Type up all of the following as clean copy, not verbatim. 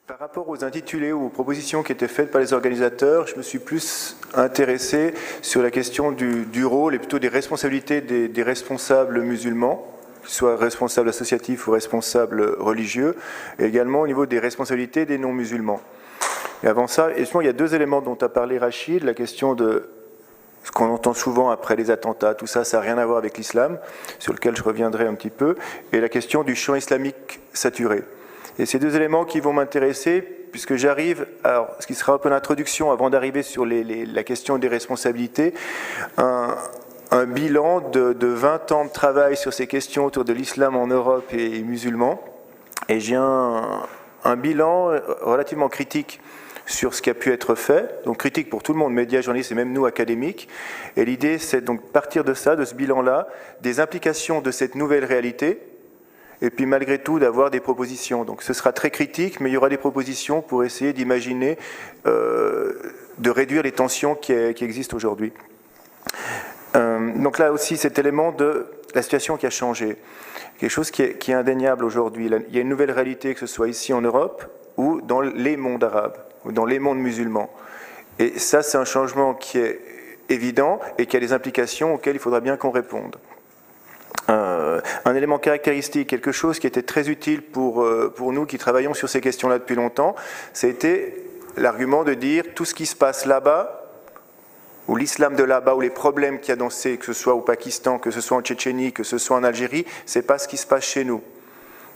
Par rapport aux intitulés ou aux propositions qui étaient faites par les organisateurs, je me suis plus intéressé sur la question du rôle et plutôt des responsabilités des responsables musulmans, qu'ils soient responsables associatifs ou responsables religieux, et également au niveau des responsabilités des non-musulmans. Et avant ça, il y a deux éléments dont a parlé Rachid, la question de ce qu'on entend souvent après les attentats, tout ça, ça n'a rien à voir avec l'islam, sur lequel je reviendrai un petit peu, et la question du champ islamique saturé. Et ces deux éléments qui vont m'intéresser, puisque j'arrive, alors ce qui sera un peu l'introduction avant d'arriver sur la question des responsabilités, un bilan de 20 ans de travail sur ces questions autour de l'islam en Europe et musulmans. Et j'ai un bilan relativement critique sur ce qui a pu être fait, donc critique pour tout le monde, médias, journalistes et même nous académiques. Et l'idée, c'est donc partir de ça, de ce bilan-là, des implications de cette nouvelle réalité, et puis malgré tout d'avoir des propositions. Donc ce sera très critique, mais il y aura des propositions pour essayer d'imaginer, de réduire les tensions qui existent aujourd'hui. Donc là aussi, cet élément de la situation qui a changé, quelque chose qui est indéniable aujourd'hui. Il y a une nouvelle réalité, que ce soit ici en Europe ou dans les mondes arabes, ou dans les mondes musulmans. Et ça, c'est un changement qui est évident et qui a des implications auxquelles il faudra bien qu'on réponde. Un élément caractéristique, quelque chose qui était très utile pour nous qui travaillons sur ces questions-là depuis longtemps, c'était l'argument de dire tout ce qui se passe là-bas, ou l'islam de là-bas, ou les problèmes qu'il y a dans que ce soit au Pakistan, que ce soit en Tchétchénie, que ce soit en Algérie, c'est pas ce qui se passe chez nous.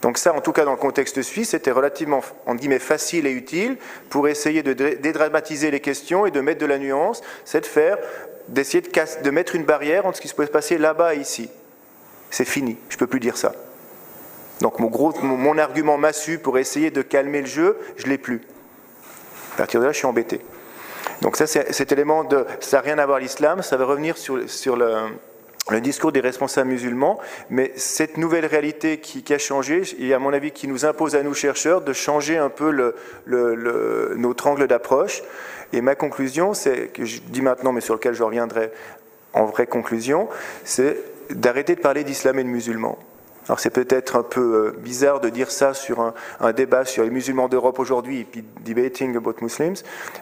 Donc ça, en tout cas dans le contexte suisse, c'était relativement, entre guillemets, facile et utile pour essayer de dédramatiser les questions et de mettre de la nuance, c'est d'essayer de mettre une barrière entre ce qui se peut se passer là-bas et ici. C'est fini, je ne peux plus dire ça. Donc mon argument massu pour essayer de calmer le jeu, je ne l'ai plus. À partir de là, je suis embêté. Donc ça, cet élément ça n'a rien à voir avec l'islam, ça va revenir sur le discours des responsables musulmans, mais cette nouvelle réalité qui a changé, et à mon avis qui nous impose à nous chercheurs de changer un peu notre angle d'approche. Et ma conclusion, c'est, que je dis maintenant, mais sur lequel je reviendrai en vraie conclusion, c'est d'arrêter de parler d'islam et de musulmans. Alors c'est peut-être un peu bizarre de dire ça sur un débat sur les musulmans d'Europe aujourd'hui, et puis debating about Muslims,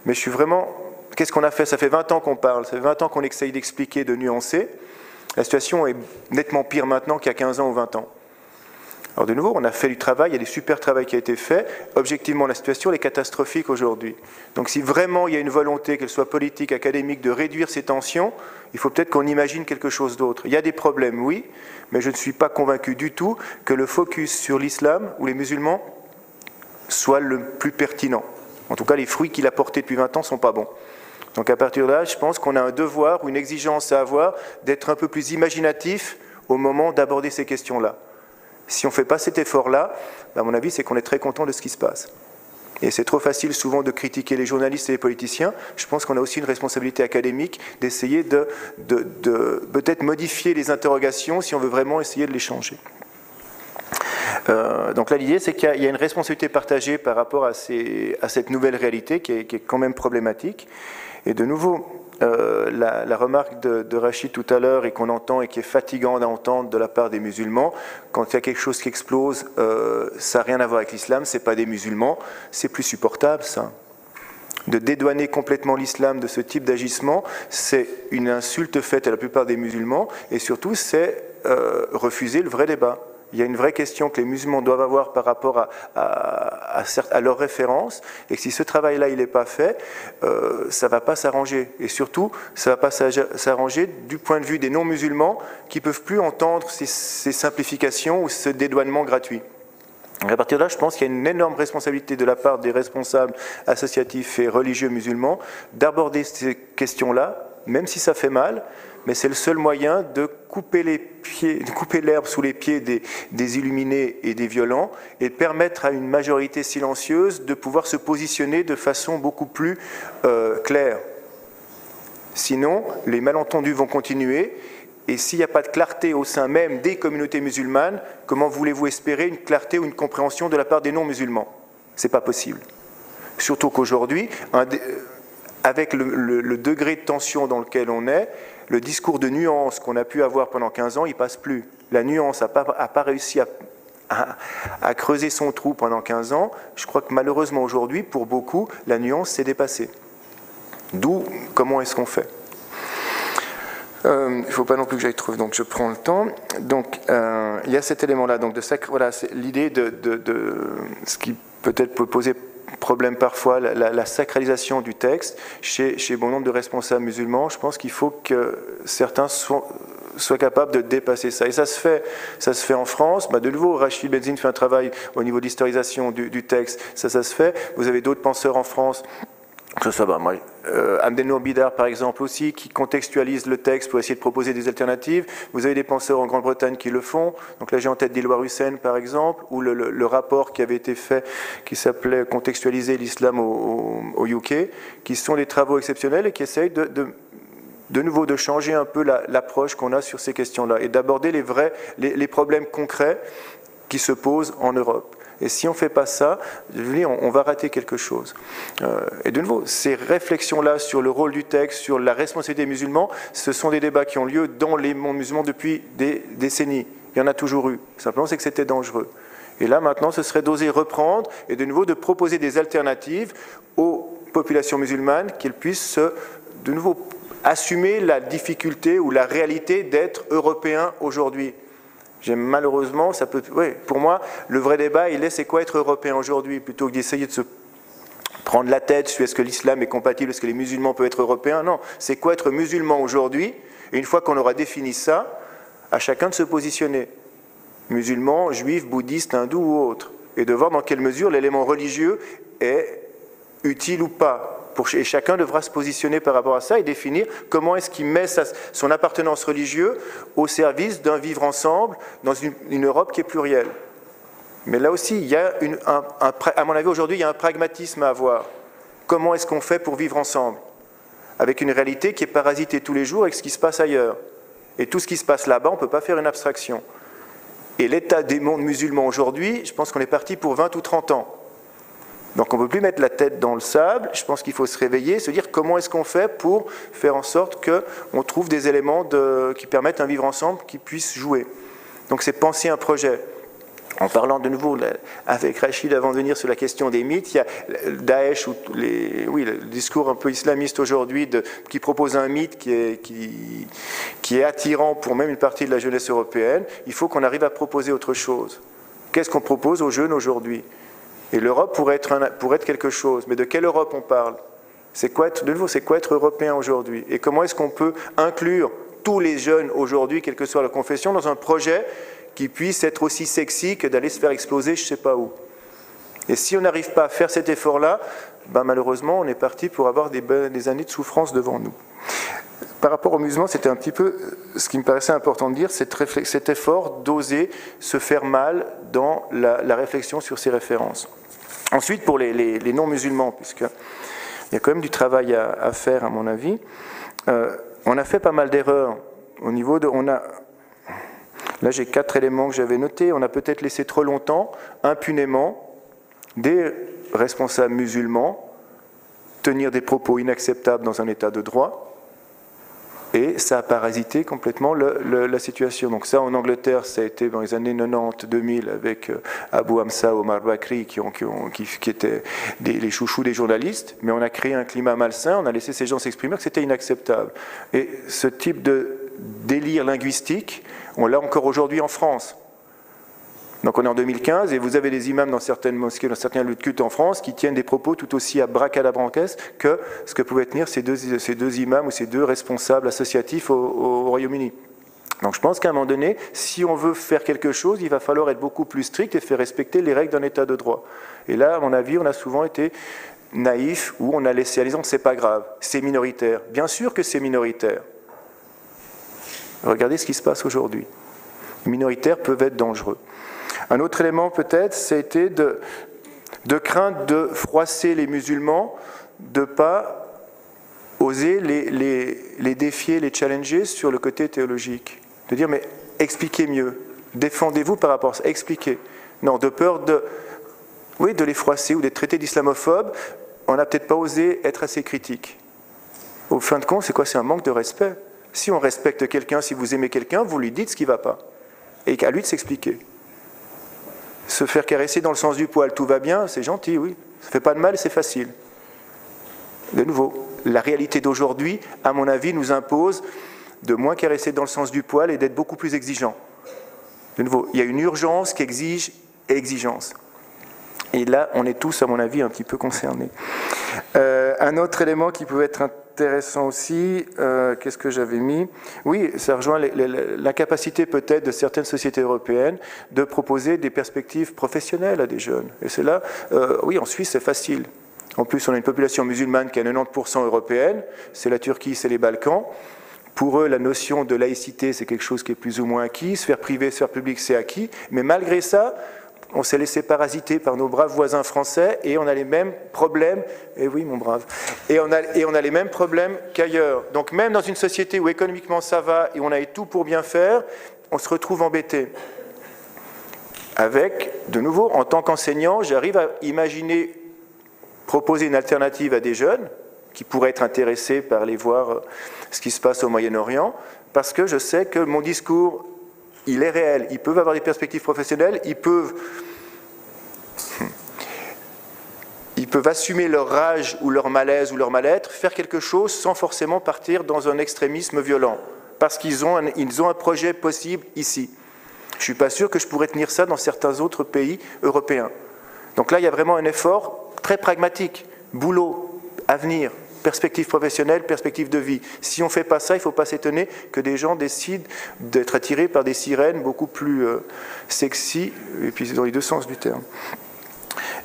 mais je suis vraiment... Qu'est-ce qu'on a fait? Ça fait 20 ans qu'on parle, ça fait 20 ans qu'on essaye d'expliquer, de nuancer. La situation est nettement pire maintenant qu'il y a 15 ans ou 20 ans. Alors de nouveau, on a fait du travail, il y a des super travail qui a été fait. Objectivement, la situation est catastrophique aujourd'hui. Donc si vraiment il y a une volonté, qu'elle soit politique, académique, de réduire ces tensions, il faut peut-être qu'on imagine quelque chose d'autre. Il y a des problèmes, oui, mais je ne suis pas convaincu du tout que le focus sur l'islam ou les musulmans soit le plus pertinent. En tout cas, les fruits qu'il a portés depuis 20 ans ne sont pas bons. Donc à partir de là, je pense qu'on a un devoir ou une exigence à avoir d'être un peu plus imaginatif au moment d'aborder ces questions-là. Si on ne fait pas cet effort-là, à mon avis, c'est qu'on est très content de ce qui se passe. Et c'est trop facile souvent de critiquer les journalistes et les politiciens. Je pense qu'on a aussi une responsabilité académique d'essayer de peut-être modifier les interrogations si on veut vraiment essayer de les changer. Donc là, l'idée, c'est qu'il y a une responsabilité partagée par rapport à cette nouvelle réalité qui est quand même problématique. Et de nouveau, la remarque de Rachid tout à l'heure et qu'on entend et qui est fatigant d'entendre de la part des musulmans, quand il y a quelque chose qui explose, ça n'a rien à voir avec l'islam, c'est pas des musulmans, c'est plus supportable ça. De dédouaner complètement l'islam de ce type d'agissement, c'est une insulte faite à la plupart des musulmans et surtout c'est refuser le vrai débat. Il y a une vraie question que les musulmans doivent avoir par rapport à leurs références, et que si ce travail-là il n'est pas fait, ça ne va pas s'arranger. Et surtout, ça ne va pas s'arranger du point de vue des non-musulmans qui ne peuvent plus entendre ces simplifications ou ce dédouanement gratuit. Et à partir de là, je pense qu'il y a une énorme responsabilité de la part des responsables associatifs et religieux musulmans d'aborder ces questions-là, même si ça fait mal, mais c'est le seul moyen de couper l'herbe sous les pieds des illuminés et des violents et de permettre à une majorité silencieuse de pouvoir se positionner de façon beaucoup plus claire. Sinon, les malentendus vont continuer et s'il n'y a pas de clarté au sein même des communautés musulmanes, comment voulez-vous espérer une clarté ou une compréhension de la part des non-musulmans? Ce n'est pas possible. Surtout qu'aujourd'hui, avec le degré de tension dans lequel on est, le discours de nuance qu'on a pu avoir pendant 15 ans, il ne passe plus. La nuance n'a pas réussi à creuser son trou pendant 15 ans. Je crois que malheureusement aujourd'hui, pour beaucoup, la nuance s'est dépassée. D'où, comment est-ce qu'on fait ? Il ne faut pas non plus que j'aille trop, donc je prends le temps. Donc, il y a cet élément-là. Donc, voilà, c'est l'idée de ce qui peut-être peut poser problème parfois, la sacralisation du texte chez bon nombre de responsables musulmans. Je pense qu'il faut que certains soient capables de dépasser ça. Et ça se fait en France. De nouveau, Rachid Benzine fait un travail au niveau de l'historisation du texte. Ça se fait. Vous avez d'autres penseurs en France, que ce soit Hamden Bidar par exemple aussi, qui contextualise le texte pour essayer de proposer des alternatives. Vous avez des penseurs en Grande-Bretagne qui le font. Donc là j'ai en tête Dilwar Hussein par exemple, ou le rapport qui avait été fait, qui s'appelait Contextualiser l'islam au UK, qui sont des travaux exceptionnels et qui essayent de nouveau de changer un peu l'approche qu'on a sur ces questions-là et d'aborder les problèmes concrets qui se posent en Europe. Et si on ne fait pas ça, on va rater quelque chose. Et de nouveau, ces réflexions-là sur le rôle du texte, sur la responsabilité des musulmans, ce sont des débats qui ont lieu dans les mondes musulmans depuis des décennies. Il y en a toujours eu. Simplement, c'est que c'était dangereux. Et là, maintenant, ce serait d'oser reprendre et de nouveau de proposer des alternatives aux populations musulmanes, qu'elles puissent de nouveau assumer la difficulté ou la réalité d'être européens aujourd'hui. Malheureusement, pour moi, le vrai débat, il est c'est quoi être européen aujourd'hui, plutôt que d'essayer de se prendre la tête sur est-ce que l'islam est compatible, est-ce que les musulmans peuvent être européens. Non, c'est quoi être musulman aujourd'hui, et une fois qu'on aura défini ça, à chacun de se positionner. Musulman, juif, bouddhiste, hindou ou autre, et de voir dans quelle mesure l'élément religieux est utile ou pas. Et chacun devra se positionner par rapport à ça et définir comment est-ce qu'il met son appartenance religieuse au service d'un vivre ensemble dans une Europe qui est plurielle. Mais là aussi, il y a à mon avis, aujourd'hui, il y a un pragmatisme à avoir. Comment est-ce qu'on fait pour vivre ensemble ? Avec une réalité qui est parasitée tous les jours avec ce qui se passe ailleurs. Et tout ce qui se passe là-bas, on ne peut pas faire une abstraction. Et l'état des mondes musulmans aujourd'hui, je pense qu'on est parti pour 20 ou 30 ans. Donc on ne peut plus mettre la tête dans le sable, je pense qu'il faut se réveiller, se dire comment est-ce qu'on fait pour faire en sorte qu'on trouve des éléments qui permettent un vivre ensemble qui puisse jouer. Donc c'est penser un projet. En parlant de nouveau avec Rachid avant de venir sur la question des mythes, il y a Daesh, le discours un peu islamiste aujourd'hui qui propose un mythe qui est attirant pour même une partie de la jeunesse européenne. Il faut qu'on arrive à proposer autre chose. Qu'est-ce qu'on propose aux jeunes aujourd'hui ? Et l'Europe pourrait être quelque chose. Mais de quelle Europe on parle ? C'est quoi être européen aujourd'hui ? Et comment est-ce qu'on peut inclure tous les jeunes aujourd'hui, quelle que soit leur confession, dans un projet qui puisse être aussi sexy que d'aller se faire exploser je ne sais pas où ? Et si on n'arrive pas à faire cet effort-là, malheureusement, on est parti pour avoir des années de souffrance devant nous. Par rapport aux musulmans, c'était un petit peu ce qui me paraissait important de dire, cet effort d'oser se faire mal dans la réflexion sur ces références. Ensuite, pour les non-musulmans, puisqu'il y a quand même du travail à faire, à mon avis, on a fait pas mal d'erreurs au niveau de... Là, j'ai 4 éléments que j'avais notés. On a peut-être laissé trop longtemps, impunément, des responsables musulmans tenir des propos inacceptables dans un état de droit. Et ça a parasité complètement la situation. Donc ça, en Angleterre, ça a été dans les années 90-2000 avec Abu Hamza, Omar Bakri, qui étaient les chouchous des journalistes. Mais on a créé un climat malsain, on a laissé ces gens s'exprimer, que c'était inacceptable. Et ce type de délire linguistique, on l'a encore aujourd'hui en France. Donc on est en 2015 et vous avez des imams dans certaines mosquées, dans certains lieux de culte en France qui tiennent des propos tout aussi abracadabrantesques que ce que pouvaient tenir ces deux imams ou ces deux responsables associatifs au Royaume-Uni. Donc je pense qu'à un moment donné, si on veut faire quelque chose, il va falloir être beaucoup plus strict et faire respecter les règles d'un état de droit. Et là, à mon avis, on a souvent été naïf ou on a laissé à l'exemple, c'est pas grave, c'est minoritaire. Bien sûr que c'est minoritaire. Regardez ce qui se passe aujourd'hui. Les minoritaires peuvent être dangereux. Un autre élément peut-être, c'était de crainte de froisser les musulmans, de ne pas oser les défier, les challenger sur le côté théologique. De dire, mais expliquez mieux, défendez-vous par rapport à ça, expliquez. Non, de peur de les froisser ou d'être traités d'islamophobes, on n'a peut-être pas osé être assez critique. Au fin de compte, c'est quoi ? C'est un manque de respect. Si on respecte quelqu'un, si vous aimez quelqu'un, vous lui dites ce qui ne va pas. Et qu'à lui de s'expliquer. Se faire caresser dans le sens du poil, tout va bien, c'est gentil, oui. Ça ne fait pas de mal, c'est facile. De nouveau, la réalité d'aujourd'hui, à mon avis, nous impose de moins caresser dans le sens du poil et d'être beaucoup plus exigeant. De nouveau, il y a une urgence qui exige exigence. Et là, on est tous, à mon avis, un petit peu concernés. Un autre élément qui pouvait être intéressant aussi, qu'est-ce que j'avais mis? Oui, ça rejoint l'incapacité peut-être de certaines sociétés européennes de proposer des perspectives professionnelles à des jeunes. Et c'est là, oui, en Suisse, c'est facile. En plus, on a une population musulmane qui est à 90% européenne, c'est la Turquie, c'est les Balkans. Pour eux, la notion de laïcité, c'est quelque chose qui est plus ou moins acquis, sphère privée, sphère publique, c'est acquis. Mais malgré ça, on s'est laissé parasiter par nos braves voisins français et on a les mêmes problèmes, et oui mon brave, et on a les mêmes problèmes qu'ailleurs. Donc même dans une société où économiquement ça va et on a tout pour bien faire, on se retrouve embêté. Avec, de nouveau, en tant qu'enseignant, j'arrive à imaginer proposer une alternative à des jeunes qui pourraient être intéressés par aller voir ce qui se passe au Moyen-Orient, parce que je sais que mon discours, il est réel. Ils peuvent avoir des perspectives professionnelles, ils peuvent assumer leur rage ou leur malaise ou leur mal-être, faire quelque chose sans forcément partir dans un extrémisme violent, parce qu'ils ont un projet possible ici. Je ne suis pas sûr que je pourrais tenir ça dans certains autres pays européens. Donc là, il y a vraiment un effort très pragmatique, boulot, avenir, perspective professionnelle, perspective de vie. Si on ne fait pas ça, il ne faut pas s'étonner que des gens décident d'être attirés par des sirènes beaucoup plus sexy, et puis c'est dans les deux sens du terme.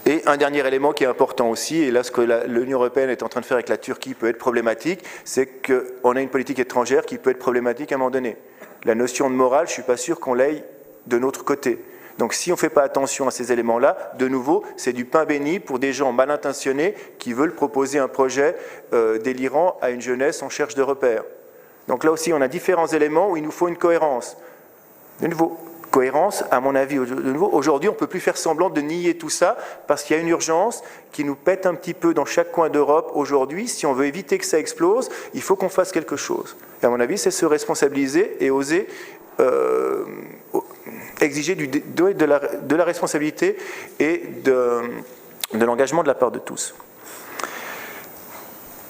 Et un dernier élément qui est important aussi, et là ce que l'Union européenne est en train de faire avec la Turquie peut être problématique, c'est qu'on a une politique étrangère qui peut être problématique à un moment donné. La notion de morale, je ne suis pas sûr qu'on l'aille de notre côté. Donc si on ne fait pas attention à ces éléments-là, de nouveau, c'est du pain béni pour des gens mal intentionnés qui veulent proposer un projet délirant à une jeunesse en cherche de repères. Donc là aussi, on a différents éléments où il nous faut une cohérence. De nouveau, cohérence, à mon avis, de nouveau, aujourd'hui, on ne peut plus faire semblant de nier tout ça parce qu'il y a une urgence qui nous pète un petit peu dans chaque coin d'Europe aujourd'hui. Si on veut éviter que ça explose, il faut qu'on fasse quelque chose. Et à mon avis, c'est se responsabiliser et oser exiger de la responsabilité et de l'engagement de la part de tous.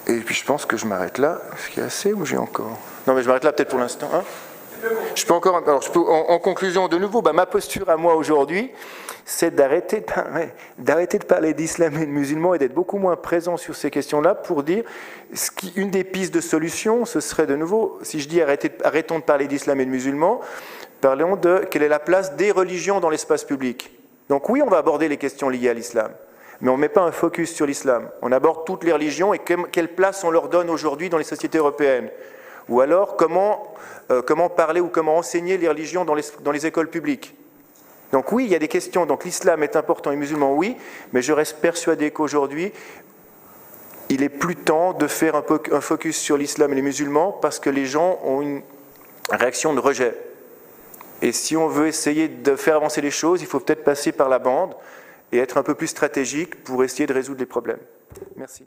Et puis je pense que je m'arrête là. Est-ce qu'il y a assez ou j'ai encore? Non mais je m'arrête là peut-être pour l'instant. Hein, je peux encore. Alors en conclusion de nouveau, ma posture à moi aujourd'hui, c'est d'arrêter de parler d'islam et de musulmans et d'être beaucoup moins présent sur ces questions-là pour dire une des pistes de solution, ce serait de nouveau, si je dis arrêtons de parler d'islam et de musulmans, parlons de quelle est la place des religions dans l'espace public. Donc oui, on va aborder les questions liées à l'islam, mais on ne met pas un focus sur l'islam. On aborde toutes les religions et quelle place on leur donne aujourd'hui dans les sociétés européennes. Ou alors, comment parler ou comment enseigner les religions dans les écoles publiques. Donc oui, il y a des questions. Donc l'islam est important et les musulmans, oui, mais je reste persuadé qu'aujourd'hui, il est plus temps de faire un focus sur l'islam et les musulmans parce que les gens ont une réaction de rejet. Et si on veut essayer de faire avancer les choses, il faut peut-être passer par la bande et être un peu plus stratégique pour essayer de résoudre les problèmes. Merci.